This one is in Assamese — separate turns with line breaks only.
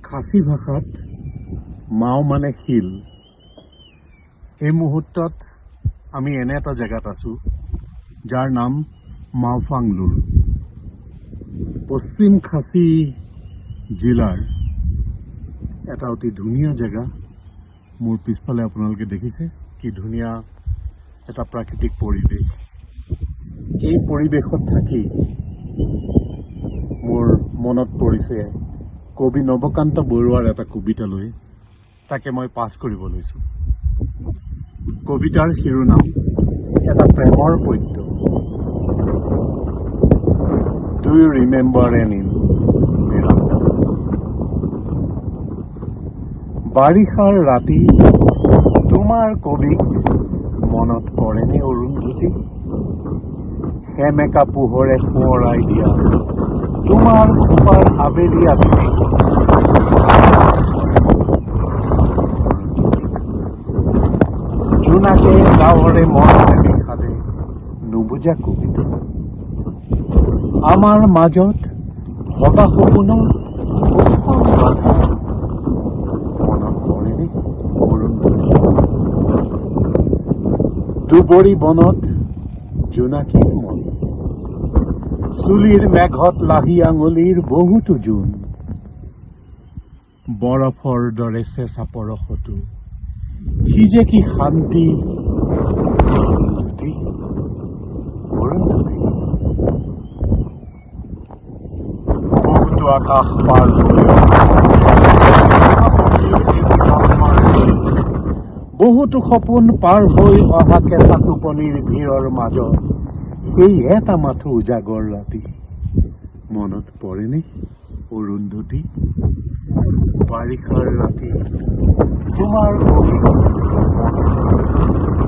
খাচী ভাষাত মাও মানে শিল। এই মুহূৰ্তত আমি এনে এটা জেগাত আছোঁ যাৰ নাম মাওফাংলুৰ। পশ্চিম খাচী জিলাৰ এটা অতি ধুনীয়া জেগা। মোৰ পিছফালে আপোনালোকে দেখিছে কি ধুনীয়া এটা প্ৰাকৃতিক পৰিৱেশ। এই পৰিৱেশত থাকি মোৰ মনত পৰিছে কবি নৱকান্ত বৰুৱাৰ এটা কবিতালৈ। তাকে মই পাঠ কৰিব লৈছোঁ। কবিতাৰ শিৰোনাম এটা প্ৰেমৰ পদ্য। Do you remember an inn Miranda? বাৰিষাৰ ৰাতি তোমাৰ কবিক মনত পৰেনে অৰুন্ধতী? সেমেকা পোহৰে সোঁৱৰাই দিয়া তোমাৰ খোপাৰ আবেলি আবেলি জোনাকে গাঁৱৰে মনতে বিষাদে নুবুজা কবিতা। আমাৰ মাজত ভগা সপোনৰ কোনখন বাধা মনত পৰেনে অৰুন্ধতী? দুবৰি বনত জোনাকীৰ মণি, চুলিৰ মেঘত লাহি আঙুলিৰ বহুতো জোন, বৰফৰ দৰে চেঁচা পৰশতো সিজে কি শান্তি অৰুন্ধতী অৰুন্ধতী। বহুতো আকাশ পাৰ হৈ বহুতো সপোন পাৰ হৈ অহা কেঁচা টোপনিৰ ভিৰৰ মাজত সেই এটা মাথো উজাগৰ ৰাতি মনত পৰেনে অৰুন্ধতী? বাৰিষাৰ ৰাতি তোমাৰ কবিক মনত পৰে।